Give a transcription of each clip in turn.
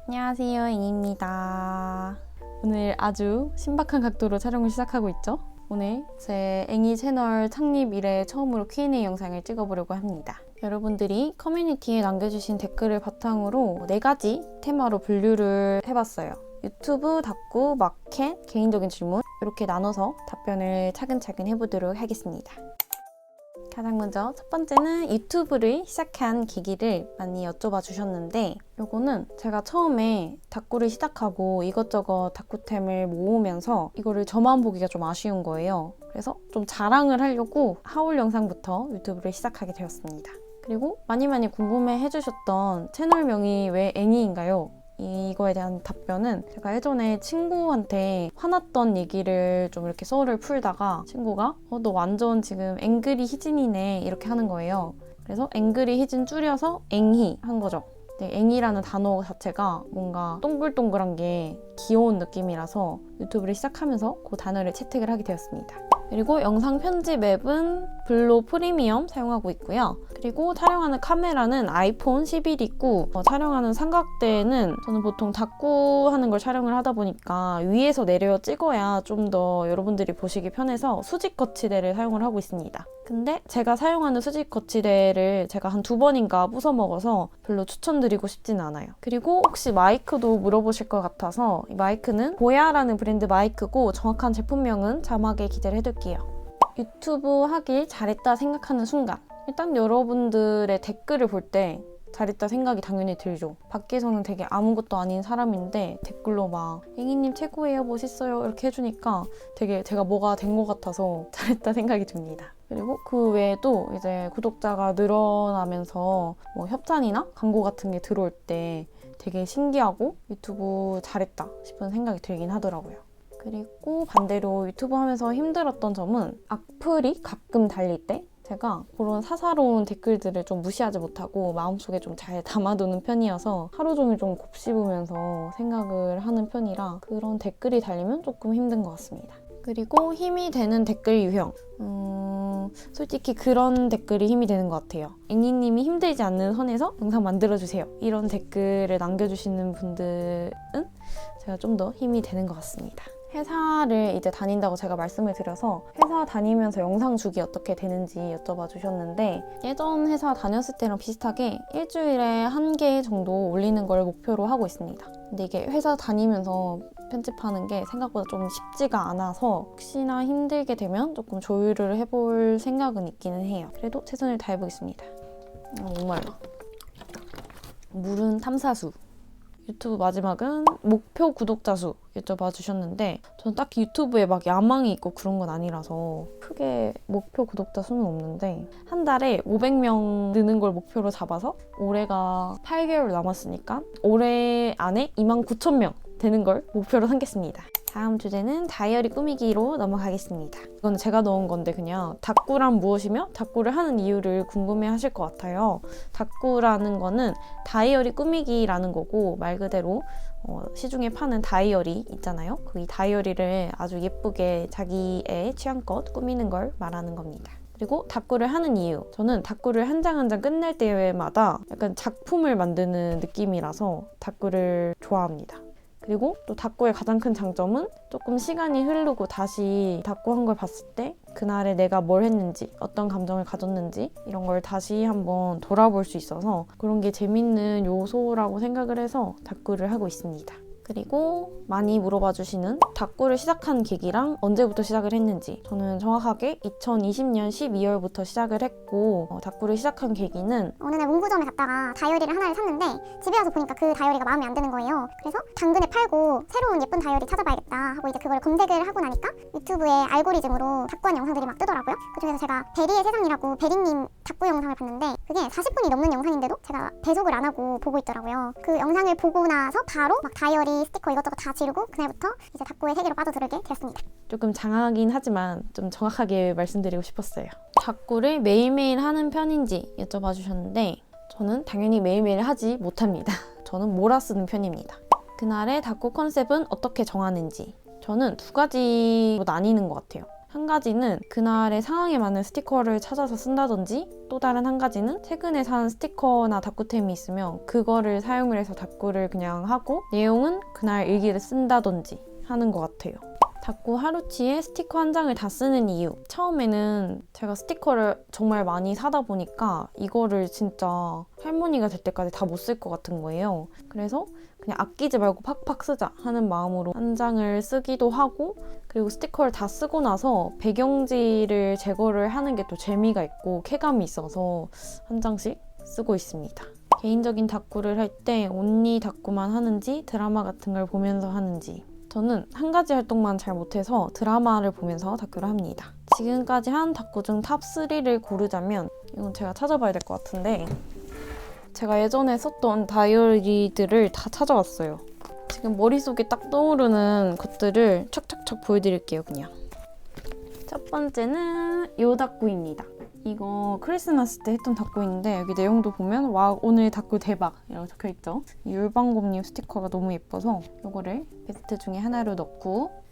안녕하세요, 앵입니다. 오늘 아주 신박한 각도로 촬영을 시작하고 있죠? 오늘 제 앵이 채널 창립 이래 처음으로 Q&A 영상을 찍어보려고 합니다. 여러분들이 커뮤니티에 남겨주신 댓글을 바탕으로 4가지 테마로 분류를 해봤어요. 유튜브, 닥구, 마켓, 개인적인 질문 이렇게 나눠서 답변을 차근차근 해보도록 하겠습니다. 가장 먼저 첫 번째는 유튜브를 시작한 계기를 많이 여쭤봐 주셨는데, 요거는 제가 처음에 닥구를 시작하고 이것저것 닥구템을 모으면서 이거를 저만 보기가 좀 아쉬운 거예요. 그래서 좀 자랑을 하려고 하울 영상부터 유튜브를 시작하게 되었습니다. 그리고 많이 궁금해 해주셨던 채널명이 왜 앵이인가요? 이거에 대한 답변은 제가 예전에 친구한테 화났던 얘기를 좀 이렇게 썰을 풀다가 친구가 너 완전 지금 앵그리 희진이네 이렇게 하는 거예요. 그래서 앵그리 희진 줄여서 앵희 한 거죠. 앵이라는 단어 자체가 뭔가 동글동글한 게 귀여운 느낌이라서 유튜브를 시작하면서 그 단어를 채택을 하게 되었습니다. 그리고 영상 편집 앱은 블로 프리미엄 사용하고 있고요. 그리고 촬영하는 카메라는 아이폰 11이고 촬영하는 삼각대는 저는 보통 닥구 하는 걸 촬영을 하다 보니까 위에서 내려 찍어야 좀 더 여러분들이 보시기 편해서 수직 거치대를 사용을 하고 있습니다. 근데 제가 사용하는 수직 거치대를 제가 한 2번인가 부숴 먹어서 별로 추천드리고 싶진 않아요. 그리고 혹시 마이크도 물어보실 것 같아서 이 마이크는 보야라는 브랜드 마이크고 정확한 제품명은 자막에 기재를 해둘게요. 유튜브 하길 잘했다 생각하는 순간, 일단 여러분들의 댓글을 볼 때 잘했다 생각이 당연히 들죠. 밖에서는 되게 아무것도 아닌 사람인데 댓글로 막 앵이님 최고예요, 멋있어요 이렇게 해주니까 되게 제가 뭐가 된 것 같아서 잘했다 생각이 듭니다. 그리고 그 외에도 이제 구독자가 늘어나면서 뭐 협찬이나 광고 같은 게 들어올 때 되게 신기하고 유튜브 잘했다 싶은 생각이 들긴 하더라고요. 그리고 반대로 유튜브 하면서 힘들었던 점은 악플이 가끔 달릴 때 제가 그런 사사로운 댓글들을 좀 무시하지 못하고 마음속에 좀 잘 담아두는 편이어서 하루 종일 좀 곱씹으면서 생각을 하는 편이라 그런 댓글이 달리면 조금 힘든 것 같습니다. 그리고 힘이 되는 댓글 유형. 솔직히 그런 댓글이 힘이 되는 것 같아요. 앵이님이 힘들지 않는 선에서 영상 만들어주세요. 이런 댓글을 남겨주시는 분들은 제가 좀 더 힘이 되는 것 같습니다. 회사를 이제 다닌다고 제가 말씀을 드려서 회사 다니면서 영상 주기 어떻게 되는지 여쭤봐 주셨는데, 예전 회사 다녔을 때랑 비슷하게 일주일에 1개 정도 올리는 걸 목표로 하고 있습니다. 근데 이게 회사 다니면서 편집하는 게 생각보다 좀 쉽지가 않아서 혹시나 힘들게 되면 조금 조율을 해볼 생각은 있기는 해요. 그래도 최선을 다해보겠습니다. 너무 말라. 물은 탐사수. 유튜브 마지막은 목표 구독자 수 여쭤봐 주셨는데, 저는 딱히 유튜브에 막 야망이 있고 그런 건 아니라서 크게 목표 구독자 수는 없는데, 한 달에 500명 느는 걸 목표로 잡아서 올해가 8개월 남았으니까 올해 안에 29,000명 되는 걸 목표로 삼겠습니다. 다음 주제는 다이어리 꾸미기로 넘어가겠습니다. 이건 제가 넣은 건데 그냥 닥구란 무엇이며 닥구를 하는 이유를 궁금해 하실 것 같아요. 닥구라는 거는 다이어리 꾸미기라는 거고, 말 그대로 시중에 파는 다이어리 있잖아요. 그 다이어리를 아주 예쁘게 자기의 취향껏 꾸미는 걸 말하는 겁니다. 그리고 닥구를 하는 이유, 저는 닥구를 한 장 한 장 끝낼 때마다 약간 작품을 만드는 느낌이라서 닥구를 좋아합니다. 그리고 또 닥구의 가장 큰 장점은 조금 시간이 흐르고 다시 닥구 한 걸 봤을 때 그날에 내가 뭘 했는지, 어떤 감정을 가졌는지 이런 걸 다시 한번 돌아볼 수 있어서 그런 게 재밌는 요소라고 생각을 해서 닥구를 하고 있습니다. 그리고 많이 물어봐 주시는 닥구를 시작한 계기랑 언제부터 시작을 했는지, 저는 정확하게 2020년 12월부터 시작을 했고, 닥구를 시작한 계기는 어느 날 문구점에 갔다가 다이어리를 하나를 샀는데 집에 와서 보니까 그 다이어리가 마음에 안 드는 거예요. 그래서 당근에 팔고 새로운 예쁜 다이어리 찾아봐야겠다 하고 이제 그걸 검색을 하고 나니까 유튜브에 알고리즘으로 닥구한 영상들이 막 뜨더라고요. 그중에서 제가 베리의 세상이라고 베리님 닥구 영상을 봤는데 그게 40분이 넘는 영상인데도 제가 배속을 안 하고 보고 있더라고요. 그 영상을 보고 나서 바로 막 다이어리 스티커 이것저것 다 지르고 그날부터 이제 닥구의 세계로 빠져들게 되었습니다. 조금 장하긴 하지만 좀 정확하게 말씀드리고 싶었어요. 닥구를 매일매일 하는 편인지 여쭤봐 주셨는데, 저는 당연히 매일매일 하지 못합니다. 저는 몰아쓰는 편입니다. 그날의 닥구 컨셉은 어떻게 정하는지, 저는 2가지로 나뉘는 것 같아요. 한 가지는 그날의 상황에 맞는 스티커를 찾아서 쓴다든지, 또 다른 한 가지는 최근에 산 스티커나 다꾸템이 있으면 그거를 사용을 해서 다꾸를 그냥 하고 내용은 그날 일기를 쓴다든지 하는 것 같아요. 다꾸 하루치에 스티커 한 장을 다 쓰는 이유. 처음에는 제가 스티커를 정말 많이 사다 보니까 이거를 진짜 할머니가 될 때까지 다 못 쓸 것 같은 거예요. 그래서 그냥 아끼지 말고 팍팍 쓰자 하는 마음으로 한 장을 쓰기도 하고, 그리고 스티커를 다 쓰고 나서 배경지를 제거를 하는 게 또 재미가 있고 쾌감이 있어서 한 장씩 쓰고 있습니다. 개인적인 다꾸를 할 때 온리 다꾸만 하는지 드라마 같은 걸 보면서 하는지, 저는 한 가지 활동만 잘 못해서 드라마를 보면서 다꾸를 합니다. 지금까지 한 다꾸 중 탑 3를 고르자면, 이건 제가 찾아봐야 될 것 같은데, 제가 예전에 썼던 다이어리들을 다 찾아왔어요. 지금 머릿속에 딱 떠오르는 것들을 척척척 보여드릴게요, 그냥. 첫 번째는 요 다꾸입니다. 이거 크리스마스 때 했던 다꾸인데, 여기 내용도 보면 와 오늘 다꾸 대박 이라고 적혀있죠. 율방곰님 스티커가 너무 예뻐서 이거를 베스트 중에 하나로 넣고,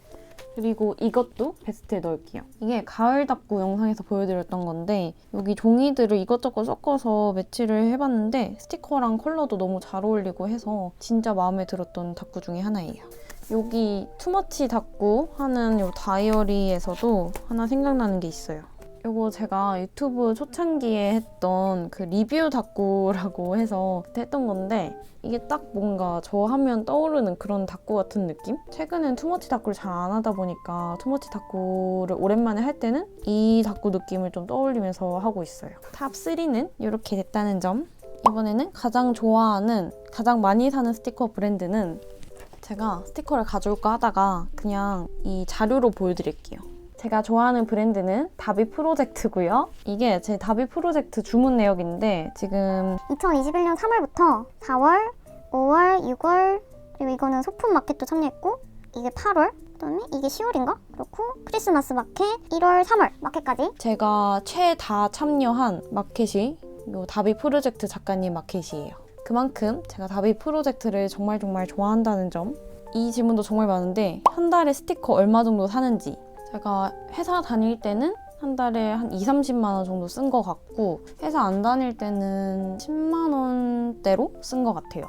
그리고 이것도 베스트에 넣을게요. 이게 가을 다꾸 영상에서 보여드렸던 건데, 여기 종이들을 이것저것 섞어서 매치를 해봤는데 스티커랑 컬러도 너무 잘 어울리고 해서 진짜 마음에 들었던 다꾸 중에 하나예요. 여기 투머치 다꾸 하는 요 다이어리에서도 하나 생각나는 게 있어요. 이거 제가 유튜브 초창기에 했던 그 리뷰 다꾸라고 해서 그때 했던 건데, 이게 딱 뭔가 저 하면 떠오르는 그런 다꾸 같은 느낌? 최근엔 투머치 다꾸를 잘 안 하다 보니까 투머치 다꾸를 오랜만에 할 때는 이 다꾸 느낌을 좀 떠올리면서 하고 있어요. 탑 3는 이렇게 됐다는 점. 이번에는 가장 좋아하는, 가장 많이 사는 스티커 브랜드는, 제가 스티커를 가져올까 하다가 그냥 이 자료로 보여드릴게요. 제가 좋아하는 브랜드는 다비 프로젝트고요. 이게 제 다비 프로젝트 주문 내역인데, 지금 2021년 3월부터 4월, 5월, 6월, 그리고 이거는 소품 마켓도 참여했고, 이게 8월, 그다음에 이게 10월인가? 그렇고 크리스마스 마켓 1월, 3월 마켓까지. 제가 최다 참여한 마켓이 이 다비 프로젝트 작가님 마켓이에요. 그만큼 제가 다비 프로젝트를 정말 좋아한다는 점. 이 질문도 정말 많은데, 한 달에 스티커 얼마 정도 사는지. 제가 회사 다닐 때는 한 달에 한 20-30만 원 정도 쓴 것 같고, 회사 안 다닐 때는 10만 원대로 쓴 것 같아요.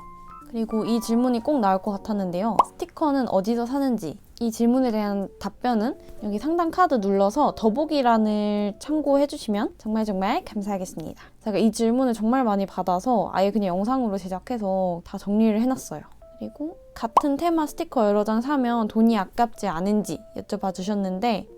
그리고 이 질문이 꼭 나올 것 같았는데요. 스티커는 어디서 사는지. 이 질문에 대한 답변은 여기 상단 카드 눌러서 더보기란을 참고해 주시면 정말 감사하겠습니다. 제가 이 질문을 정말 많이 받아서 아예 그냥 영상으로 제작해서 다 정리를 해놨어요. 그리고 같은 테마 스티커 여러 장 사면 돈이 아깝지 않은지 여쭤봐 주셨는데,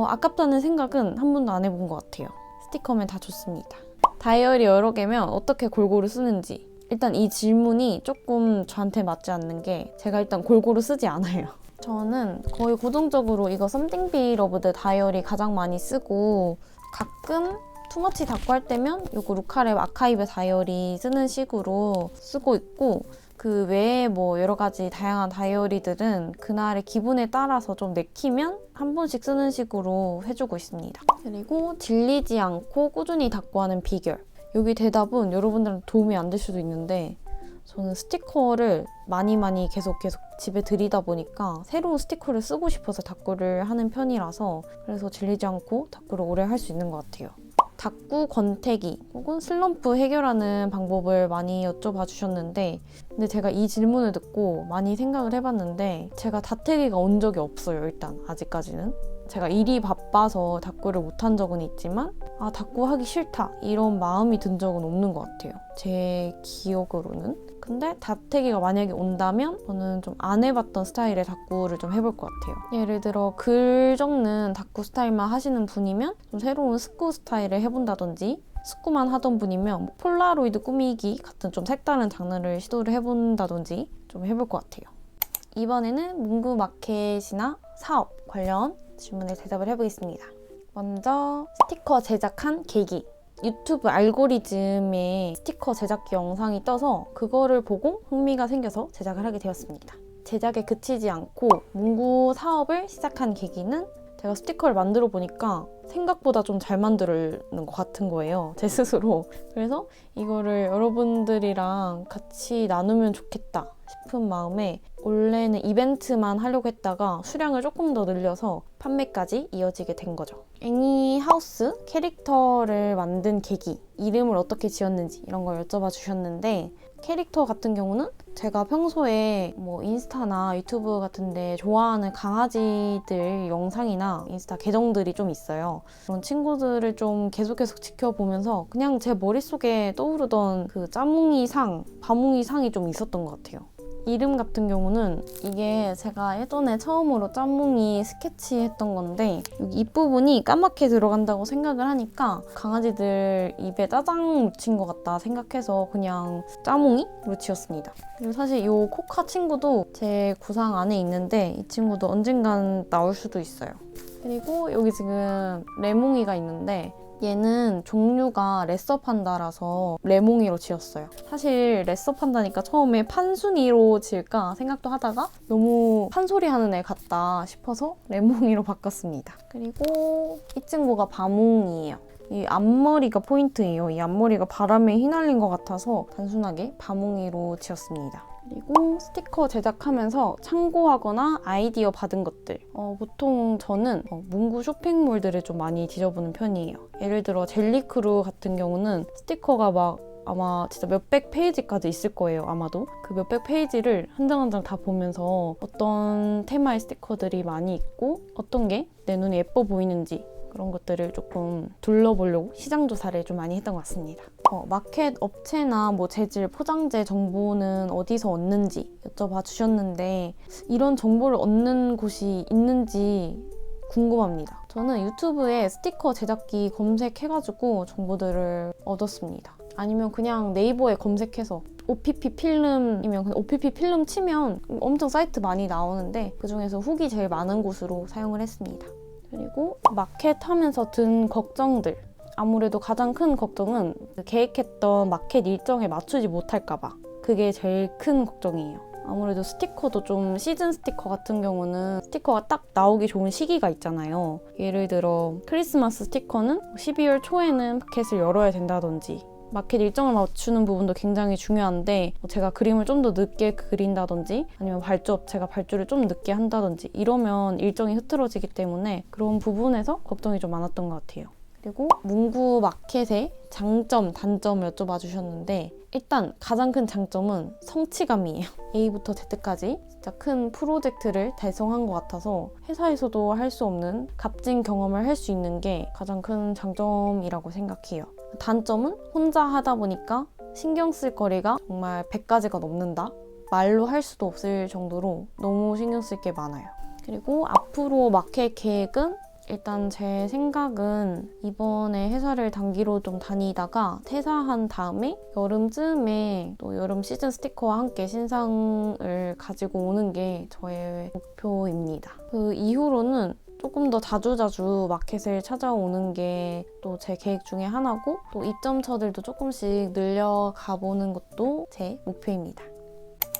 아깝다는 생각은 한 번도 안 해본 것 같아요. 스티커면 다 좋습니다. 다이어리 여러 개면 어떻게 골고루 쓰는지. 일단 이 질문이 조금 저한테 맞지 않는 게, 제가 일단 골고루 쓰지 않아요. 저는 거의 고정적으로 이거 썸띵 비 러브드 다이어리 가장 많이 쓰고, 가끔 투머치 다꾸 할 때면 이거 루카랩 아카이브 다이어리 쓰는 식으로 쓰고 있고, 그 외에 뭐 여러 가지 다양한 다이어리들은 그날의 기분에 따라서 좀 내키면 한 번씩 쓰는 식으로 해주고 있습니다. 그리고 질리지 않고 꾸준히 다꾸하는 비결. 여기 대답은 여러분들한테 도움이 안 될 수도 있는데, 저는 스티커를 많이 계속 집에 들이다 보니까 새로운 스티커를 쓰고 싶어서 다꾸를 하는 편이라서, 그래서 질리지 않고 다꾸를 오래 할 수 있는 것 같아요. 다꾸 권태기 혹은 슬럼프 해결하는 방법을 많이 여쭤봐 주셨는데, 근데 제가 이 질문을 듣고 많이 생각을 해봤는데, 제가 다태기가 온 적이 없어요. 일단 아직까지는. 제가 일이 바빠서 다꾸를 못한 적은 있지만, 다꾸 하기 싫다 이런 마음이 든 적은 없는 것 같아요. 제 기억으로는. 근데 다태기가 만약에 온다면 저는 좀 안 해봤던 스타일의 다꾸를 좀 해볼 것 같아요. 예를 들어 글 적는 다꾸 스타일만 하시는 분이면 좀 새로운 스쿠 스타일을 해본다든지, 스쿠만 하던 분이면 폴라로이드 꾸미기 같은 좀 색다른 장르를 시도를 해본다든지 좀 해볼 것 같아요. 이번에는 문구 마켓이나 사업 관련 질문에 대답을 해보겠습니다. 먼저 스티커 제작한 계기. 유튜브 알고리즘에 스티커 제작 영상이 떠서 그거를 보고 흥미가 생겨서 제작을 하게 되었습니다. 제작에 그치지 않고 문구 사업을 시작한 계기는, 제가 스티커를 만들어 보니까 생각보다 좀 잘 만드는 것 같은 거예요, 제 스스로. 그래서 이거를 여러분들이랑 같이 나누면 좋겠다 싶은 마음에 원래는 이벤트만 하려고 했다가 수량을 조금 더 늘려서 판매까지 이어지게 된 거죠. 앵이 하우스 캐릭터를 만든 계기, 이름을 어떻게 지었는지 이런 걸 여쭤봐 주셨는데, 캐릭터 같은 경우는 제가 평소에 뭐 인스타나 유튜브 같은데 좋아하는 강아지들 영상이나 인스타 계정들이 좀 있어요. 그런 친구들을 좀 계속 지켜보면서 그냥 제 머릿속에 떠오르던 그 짜뭉이 상, 바뭉이 상이 좀 있었던 것 같아요. 이름 같은 경우는 이게 제가 예전에 처음으로 짬뭉이 스케치했던 건데, 여기 입부분이 까맣게 들어간다고 생각을 하니까 강아지들 입에 짜장 묻힌 것 같다 생각해서 그냥 짜뭉이로 지었습니다. 그리고 사실 이 코카 친구도 제 구상 안에 있는데 이 친구도 언젠간 나올 수도 있어요. 그리고 여기 지금 레몽이가 있는데, 얘는 종류가 레서 판다라서 레몽이로 지었어요. 사실 레서 판다니까 처음에 판순이로 지을까 생각도 하다가 너무 판소리 하는 애 같다 싶어서 레몽이로 바꿨습니다. 그리고 이 친구가 바몽이에요. 이 앞머리가 포인트예요. 이 앞머리가 바람에 휘날린 것 같아서 단순하게 바몽이로 지었습니다. 그리고 스티커 제작하면서 참고하거나 아이디어 받은 것들, 보통 저는 문구 쇼핑몰들을 좀 많이 뒤져보는 편이에요. 예를 들어 젤리크루 같은 경우는 스티커가 막 아마 진짜 몇백 페이지까지 있을 거예요. 아마도 그 몇백 페이지를 한 장 한 장 다 보면서 어떤 테마의 스티커들이 많이 있고 어떤 게 내 눈에 예뻐 보이는지 그런 것들을 조금 둘러보려고 시장 조사를 좀 많이 했던 것 같습니다. 마켓 업체나 뭐 재질, 포장재 정보는 어디서 얻는지 여쭤봐 주셨는데, 이런 정보를 얻는 곳이 있는지 궁금합니다. 저는 유튜브에 스티커 제작기 검색해가지고 정보들을 얻었습니다. 아니면 그냥 네이버에 검색해서 OPP 필름이면 그냥 OPP 필름 치면 엄청 사이트 많이 나오는데 그중에서 후기 제일 많은 곳으로 사용을 했습니다. 그리고 마켓 하면서 든 걱정들, 아무래도 가장 큰 걱정은 계획했던 마켓 일정에 맞추지 못할까봐, 그게 제일 큰 걱정이에요. 아무래도 스티커도 좀 시즌 스티커 같은 경우는 스티커가 딱 나오기 좋은 시기가 있잖아요. 예를 들어 크리스마스 스티커는 12월 초에는 마켓을 열어야 된다든지, 마켓 일정을 맞추는 부분도 굉장히 중요한데 제가 그림을 좀 더 늦게 그린다든지 아니면 발주 업체가 발주를 좀 늦게 한다든지 이러면 일정이 흐트러지기 때문에 그런 부분에서 걱정이 좀 많았던 것 같아요. 그리고 문구 마켓의 장점, 단점을 여쭤봐 주셨는데, 일단 가장 큰 장점은 성취감이에요. A부터 Z까지 진짜 큰 프로젝트를 달성한 것 같아서 회사에서도 할 수 없는 값진 경험을 할 수 있는 게 가장 큰 장점이라고 생각해요. 단점은 혼자 하다 보니까 신경 쓸 거리가 정말 100가지가 넘는다? 말로 할 수도 없을 정도로 너무 신경 쓸 게 많아요. 그리고 앞으로 마켓 계획은, 일단 제 생각은 이번에 회사를 단기로 좀 다니다가 퇴사한 다음에 여름쯤에 또 여름 시즌 스티커와 함께 신상을 가지고 오는 게 저의 목표입니다. 그 이후로는 조금 더 자주자주 마켓을 찾아오는 게 또 제 계획 중에 하나고, 또 입점처들도 조금씩 늘려가 보는 것도 제 목표입니다.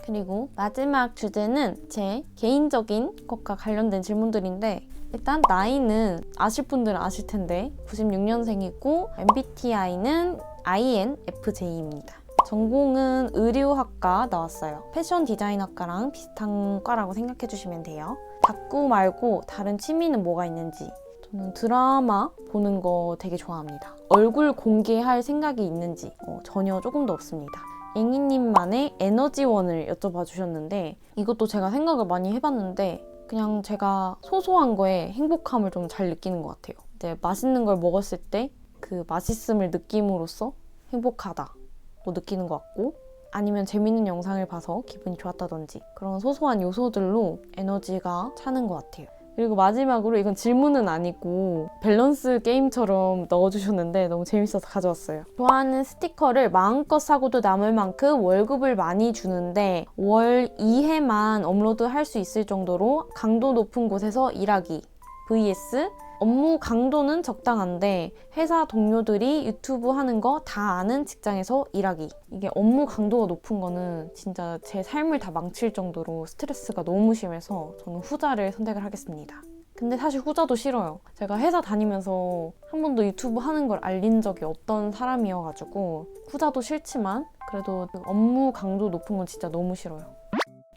그리고 마지막 주제는 제 개인적인 것과 관련된 질문들인데, 일단 나이는 아실 분들은 아실 텐데 96년생이고 MBTI는 INFJ입니다. 전공은 의류학과 나왔어요. 패션 디자인학과랑 비슷한 과라고 생각해 주시면 돼요. 탁구 말고 다른 취미는 뭐가 있는지, 저는 드라마 보는 거 되게 좋아합니다. 얼굴 공개할 생각이 있는지 전혀 조금도 없습니다. 앵이님만의 에너지원을 여쭤봐 주셨는데, 이것도 제가 생각을 많이 해봤는데 그냥 제가 소소한 거에 행복함을 좀 잘 느끼는 것 같아요. 이제 맛있는 걸 먹었을 때 그 맛있음을 느낌으로써 행복하다고 느끼는 것 같고, 아니면 재밌는 영상을 봐서 기분이 좋았다든지 그런 소소한 요소들로 에너지가 차는 것 같아요. 그리고 마지막으로, 이건 질문은 아니고 밸런스 게임처럼 넣어주셨는데 너무 재밌어서 가져왔어요. 좋아하는 스티커를 마음껏 사고도 남을 만큼 월급을 많이 주는데 월 2회만 업로드할 수 있을 정도로 강도 높은 곳에서 일하기 vs 업무 강도는 적당한데 회사 동료들이 유튜브 하는 거 다 아는 직장에서 일하기. 이게 업무 강도가 높은 거는 진짜 제 삶을 다 망칠 정도로 스트레스가 너무 심해서 저는 후자를 선택을 하겠습니다. 근데 사실 후자도 싫어요. 제가 회사 다니면서 한 번도 유튜브 하는 걸 알린 적이 없던 사람이어가지고 후자도 싫지만 그래도 업무 강도 높은 건 진짜 너무 싫어요.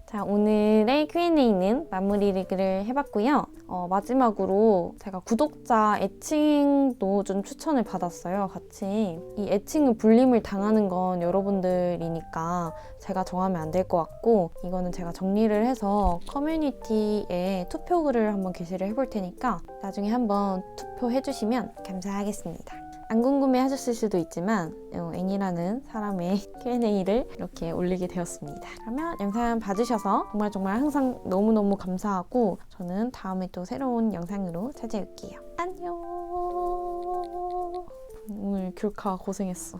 자, 오늘의 Q&A는 마무리를 해봤고요. 마지막으로 제가 구독자 애칭도 좀 추천을 받았어요. 같이. 이 애칭은 불림을 당하는 건 여러분들이니까 제가 정하면 안 될 것 같고, 이거는 제가 정리를 해서 커뮤니티에 투표글을 한번 게시를 해볼 테니까 나중에 한번 투표해주시면 감사하겠습니다. 안 궁금해 하셨을 수도 있지만 앵이라는 사람의 Q&A를 이렇게 올리게 되었습니다. 그러면 영상 봐주셔서 정말 항상 너무너무 감사하고 저는 다음에 또 새로운 영상으로 찾아올게요. 안녕. 오늘 귤카 고생했어.